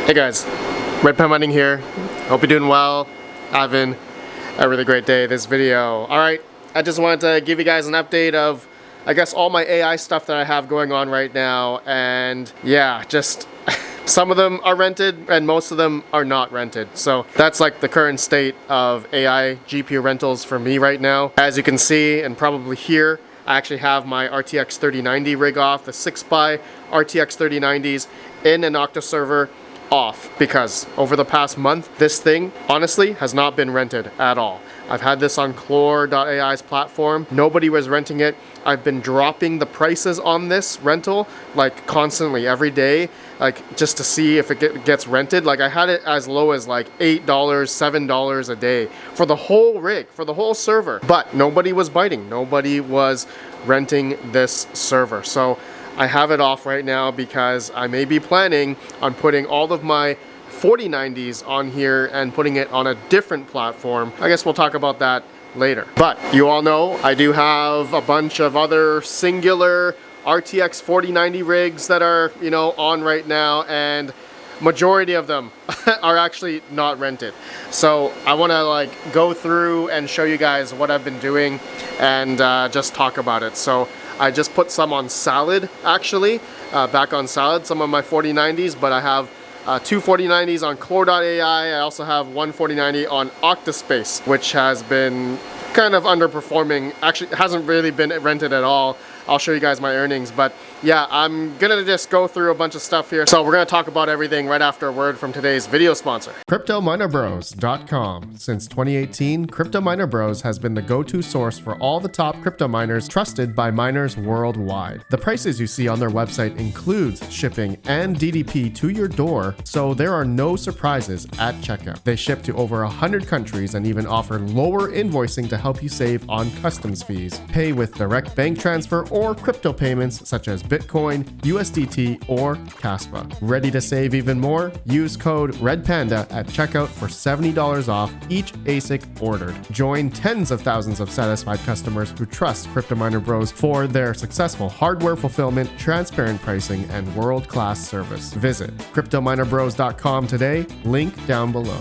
Hey guys, RedPandaMining here. Hope you're doing well, having a really great day this video. Alright, I just wanted to give you guys an update of, I guess, all my AI stuff that I have going on right now. And yeah, just some of them are rented and most of them are not rented. So that's like the current state of AI GPU rentals for me right now. As you can see and probably hear, I actually have my RTX 3090 rig off, the 6x RTX 3090s in an Octa server off, because over the past month this thing honestly has not been rented at all. I've had this on Core.ai's platform. Nobody was renting it. I've been dropping the prices on this rental like constantly every day, like just to see if it gets rented. Like I had it as low as like $8, $7 a day for the whole rig, for the whole server, but nobody was biting. Nobody was renting this server. So I have it off right now because I may be planning on putting all of my 4090s on here and putting it on a different platform. I guess we'll talk about that later. But you all know I do have a bunch of other singular RTX 4090 rigs that are, you know, on right now, and majority of them are actually not rented. So I want to like go through and show you guys what I've been doing and just talk about it. So I just put some on Salad, actually, back on Salad, some of my 4090s, but I have two 4090s on Core.ai. I also have one 4090 on OctaSpace, which has been kind of underperforming. Actually, it hasn't really been rented at all. I'll show you guys my earnings, but yeah, I'm gonna just go through a bunch of stuff here. So we're gonna talk about everything right after a word from today's video sponsor. CryptoMinerBros.com. Since 2018, Crypto Miner Bros has been the go-to source for all the top crypto miners trusted by miners worldwide. The prices you see on their website includes shipping and DDP to your door, so there are no surprises at checkout. They ship to over 100 countries and even offer lower invoicing to help you save on customs fees. Pay with direct bank transfer or crypto payments such as Bitcoin, USDT, or Caspa. Ready to save even more? Use code RedPanda at checkout for $70 off each ASIC ordered. Join tens of thousands of satisfied customers who trust Crypto Miner Bros for their successful hardware fulfillment, transparent pricing, and world-class service. Visit CryptoMinerBros.com today, link down below.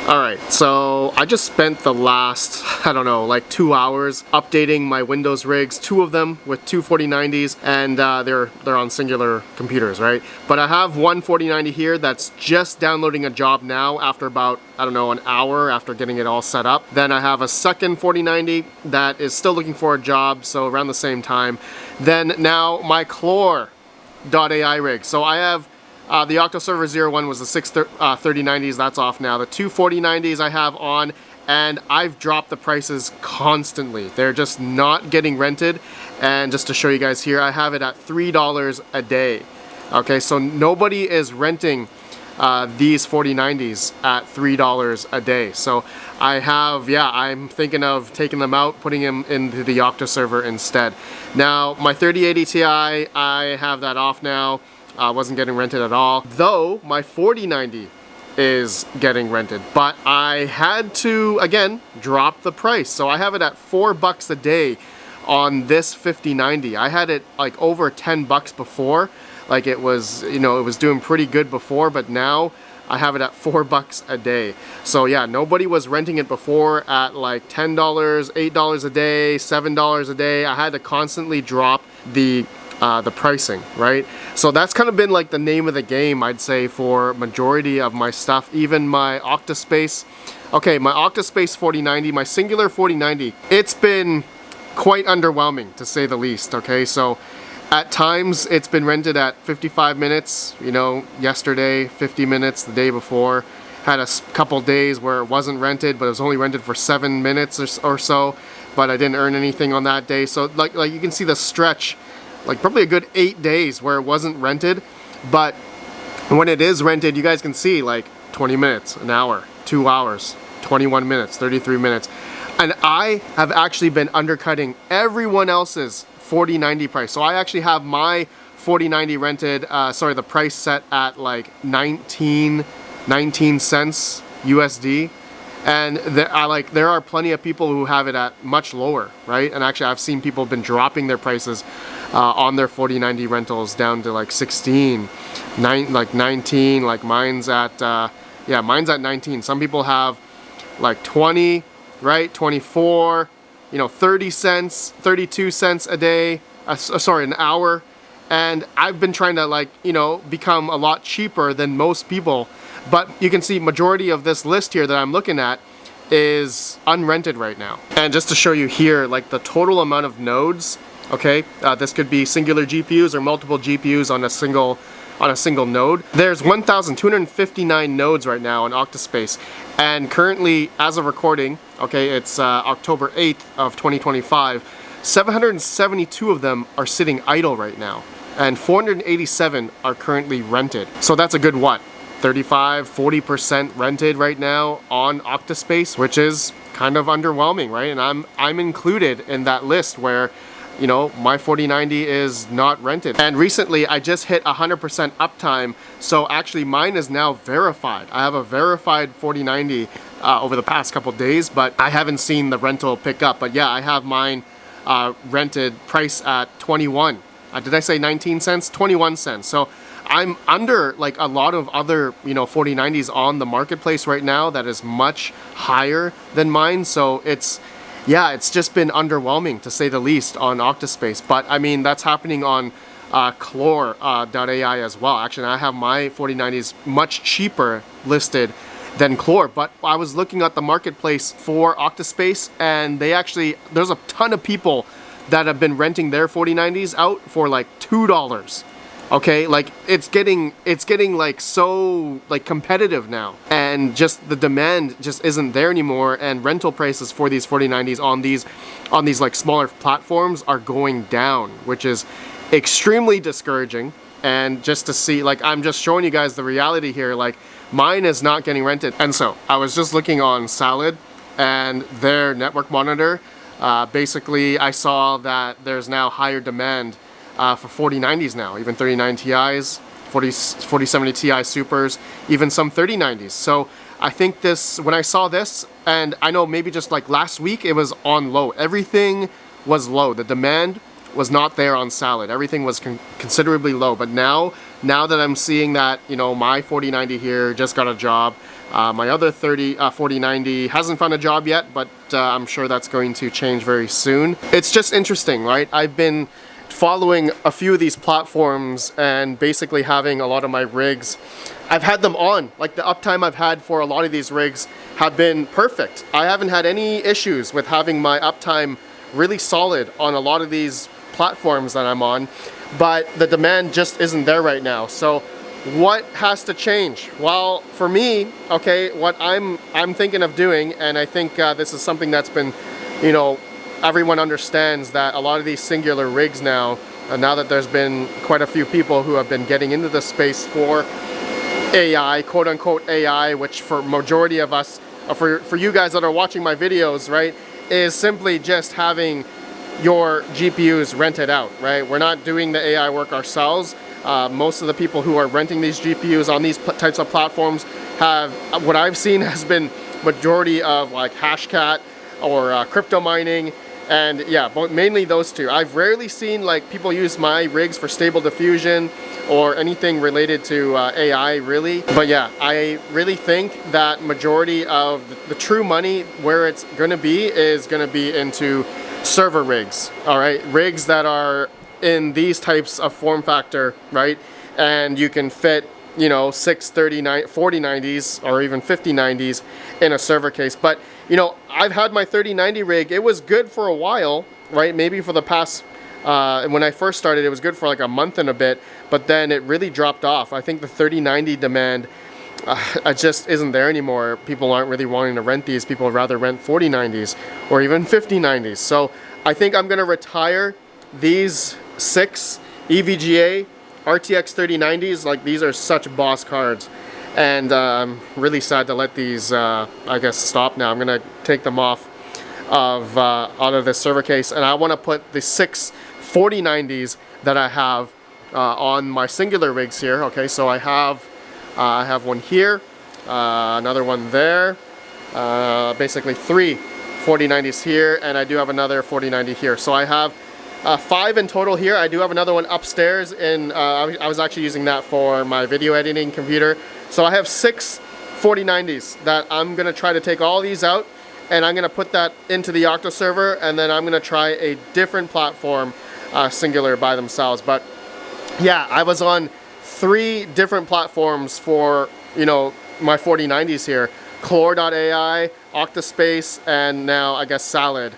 Alright, so I just spent the last, I don't know, like 2 hours updating my Windows rigs, two of them with two 4090s, and they're on singular computers, right? But I have one 4090 here that's just downloading a job now after about, I don't know, an hour after getting it all set up. Then I have a second 4090 that is still looking for a job, so around the same time. Then now my Core.ai rig. So I have the OctaServer 01 was the 3090s, that's off now. The two 4090s I have on, and I've dropped the prices constantly. They're just not getting rented. And just to show you guys here, I have it at $3 a day. Okay, so nobody is renting these 4090s at $3 a day. So I have, yeah, I'm thinking of taking them out, putting them into the Octa server instead. Now, my 3080 Ti, I have that off now. Wasn't getting rented at all, though my 4090 is getting rented, but I had to again drop the price. So I have it at $4 a day on this 5090. I had it like over 10 bucks before, like it was, you know, it was doing pretty good before, but now I have it at $4 a day. So yeah, nobody was renting it before at like $10, $8 a day, $7 a day. I had to constantly drop the pricing, right? So that's kind of been like the name of the game, I'd say, for majority of my stuff. Even my OctaSpace, okay, my OctaSpace 4090, my singular 4090, it's been quite underwhelming to say the least. Okay, so at times it's been rented at 55 minutes, you know, yesterday 50 minutes, the day before. Had a couple days where it wasn't rented, but it was only rented for 7 minutes or so, but I didn't earn anything on that day. So like you can see the stretch, like probably a good 8 days where it wasn't rented. But when it is rented, you guys can see like 20 minutes, an hour, 2 hours, 21 minutes, 33 minutes. And I have actually been undercutting everyone else's 4090 price. So I actually have my 4090 rented, the price set at like 19 cents USD. And there are plenty of people who have it at much lower, right? And actually I've seen people have been dropping their prices on their 4090 rentals down to like 16, 19, like mine's at, yeah, mine's at 19. Some people have like 20, right, 24, 30 cents, 32 cents a day, sorry, an hour. And I've been trying to become a lot cheaper than most people. But you can see majority of this list here that I'm looking at is unrented right now. And just to show you here, like the total amount of nodes, okay, this could be singular GPUs or multiple GPUs on a single node. There's 1,259 nodes right now on OctaSpace, and currently, as of recording, okay, it's October 8th of 2025, 772 of them are sitting idle right now, and 487 are currently rented. So that's a good what? 35–40% rented right now on OctaSpace, which is kind of underwhelming, right? And I'm included in that list where, my 4090 is not rented. And recently I just hit 100% uptime, so actually mine is now verified. I have a verified 4090 over the past couple days, but I haven't seen the rental pick up. But yeah, I have mine rented price at 21. Did I say 19 cents? 21 cents. So I'm under like a lot of other 4090s on the marketplace right now that is much higher than mine. So it's just been underwhelming to say the least on OctaSpace. But I mean, that's happening on Core.ai as well. Actually, I have my 4090s much cheaper listed than Core. But I was looking at the marketplace for OctaSpace, and there's a ton of people that have been renting their 4090s out for like $2. Okay, like it's getting like so like competitive now, and just the demand just isn't there anymore, and rental prices for these 4090s on these like smaller platforms are going down, which is extremely discouraging. And just to see, like, I'm just showing you guys the reality here, like mine is not getting rented. And so I was just looking on Salad and their network monitor. Basically I saw that there's now higher demand for 4090s now, even 39 Ti's, 4070 Ti Supers, even some 3090s. So I think when I saw this, and I know maybe just like last week it was on low. Everything was low. The demand was not there on Salad. Everything was considerably low. But now that I'm seeing that, my 4090 here just got a job. My other 4090 hasn't found a job yet, but I'm sure that's going to change very soon. It's just interesting, right? I've been following a few of these platforms and basically having a lot of my rigs, I've had them on. Like the uptime I've had for a lot of these rigs have been perfect. I haven't had any issues with having my uptime really solid on a lot of these platforms that I'm on, but the demand just isn't there right now. So what has to change? Well, for me, okay, what I'm thinking of doing, and I think this is something that's been, everyone understands that a lot of these singular rigs now that there's been quite a few people who have been getting into the space for AI, quote unquote AI, which for majority of us, for you guys that are watching my videos, right, is simply just having your GPUs rented out, right? We're not doing the AI work ourselves. Most of the people who are renting these GPUs on these types of platforms have, what I've seen has been majority of like Hashcat or crypto mining. And yeah, but mainly those two. I've rarely seen like people use my rigs for stable diffusion or anything related to AI really. But yeah, I really think that majority of the true money where it's gonna be is gonna be into server rigs, all right? Rigs that are in these types of form factor, right? And you can fit, 4090s or even 5090s in a server case. But I've had my 3090 rig. It was good for a while, right? Maybe for the past, when I first started, it was good for like a month and a bit, but then it really dropped off. I think the 3090 demand just isn't there anymore. People aren't really wanting to rent these. People would rather rent 4090s or even 5090s. So I think I'm gonna retire these 6 EVGA RTX 3090s. Like, these are such boss cards. And I'm really sad to let these, I guess, stop now. I'm gonna take them off of out of this server case, and I want to put the 6 4090s that I have on my singular rigs here. Okay, so I have one here, another one there, basically 3 4090s here, and I do have another 4090 here. So I have 5 in total here. I do have another one upstairs, and I was actually using that for my video editing computer. So I have 6 4090s that I'm gonna try to take all these out, and I'm gonna put that into the Octa server, and then I'm gonna try a different platform, singular by themselves. But yeah, I was on 3 different platforms for, you know, my 4090s here. Core.ai, OctaSpace, and now I guess Salad.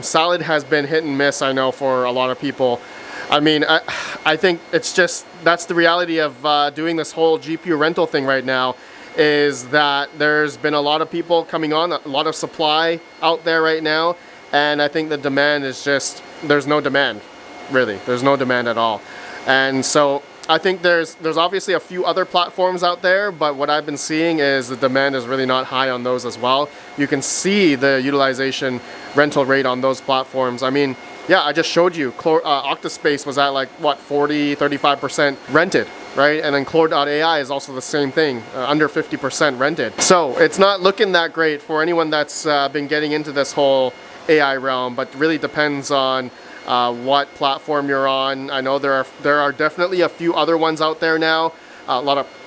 Salad has been hit and miss, I know, for a lot of people. I mean, I think it's just, that's the reality of doing this whole GPU rental thing right now, is that there's been a lot of people coming on, a lot of supply out there right now, and I think the demand is just, there's no demand, really. There's no demand at all. And so I think there's obviously a few other platforms out there, but what I've been seeing is the demand is really not high on those as well. You can see the utilization rental rate on those platforms. I mean, yeah, I just showed you, OctaSpace was at like, what, 40, 35% rented, right? And then Core.ai is also the same thing, under 50% rented. So it's not looking that great for anyone that's been getting into this whole AI realm, but really depends on what platform you're on. I know there are definitely a few other ones out there now.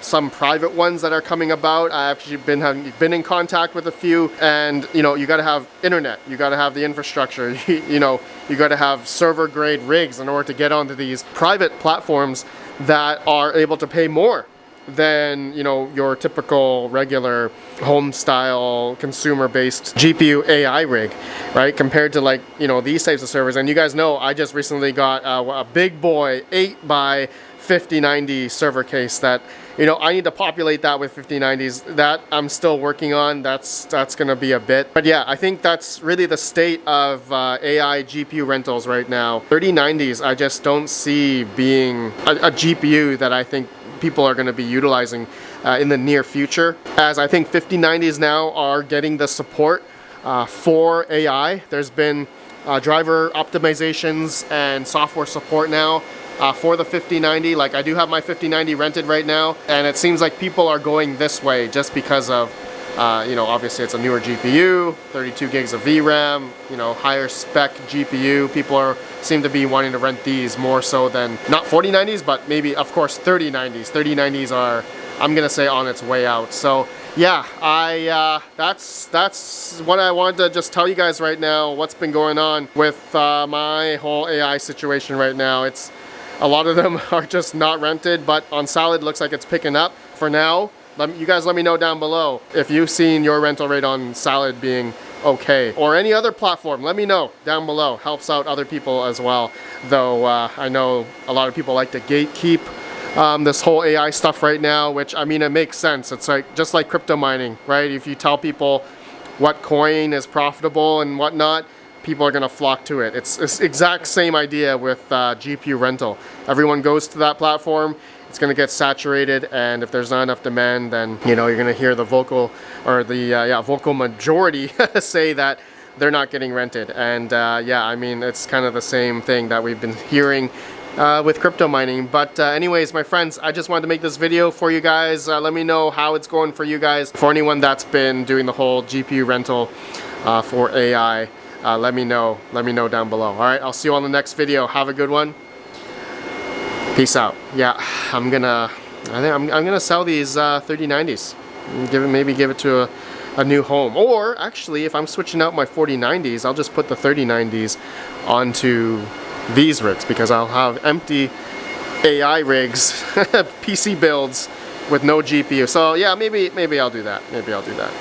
Some private ones that are coming about. I've actually been in contact with a few, and you know, you got to have internet, you got to have the infrastructure, you know, you got to have server grade rigs in order to get onto these private platforms that are able to pay more than, you know, your typical regular home style consumer based GPU AI rig, right? Compared to, like, you know, these types of servers. And you guys know I just recently got a big boy 8 by 5090 server case that, you know, I need to populate that with 5090s. That I'm still working on. That's gonna be a bit. But yeah, I think that's really the state of AI GPU rentals right now. 3090s I just don't see being a GPU that I think people are going to be utilizing in the near future, as I think 5090s now are getting the support for AI. There's been driver optimizations and software support now for the 5090. Like, I do have my 5090 rented right now, and it seems like people are going this way just because of you know, obviously it's a newer GPU, 32 gigs of VRAM, you know, higher spec GPU. People seem to be wanting to rent these more so than, not 4090s, but maybe, of course, 3090s. 3090s are, I'm gonna say, on its way out. So yeah, that's what I wanted to just tell you guys right now, what's been going on with my whole AI situation right now. It's, a lot of them are just not rented, but on Salad looks like it's picking up for now. You guys let me know down below if you've seen your rental rate on Salad being okay, or any other platform. Let me know down below. Helps out other people as well. Though I know a lot of people like to gatekeep this whole AI stuff right now, which, I mean, it makes sense. It's like, just like crypto mining, right? If you tell people what coin is profitable and whatnot, people are gonna flock to it. It's exact same idea with GPU rental. Everyone goes to that platform. It's going to get saturated, and if there's not enough demand, then, you know, you're going to hear the vocal majority say that they're not getting rented. And yeah, I mean, it's kind of the same thing that we've been hearing with crypto mining. But anyways, my friends, I just wanted to make this video for you guys. Let me know how it's going for you guys. For anyone that's been doing the whole GPU rental for AI, let me know down below. All right, I'll see you on the next video. Have a good one. Peace out. Yeah, I think I'm gonna sell these 3090s. Maybe give it to a new home. Or actually, if I'm switching out my 4090s, I'll just put the 3090s onto these rigs, because I'll have empty AI rigs, PC builds with no GPU. So yeah, maybe I'll do that. Maybe I'll do that.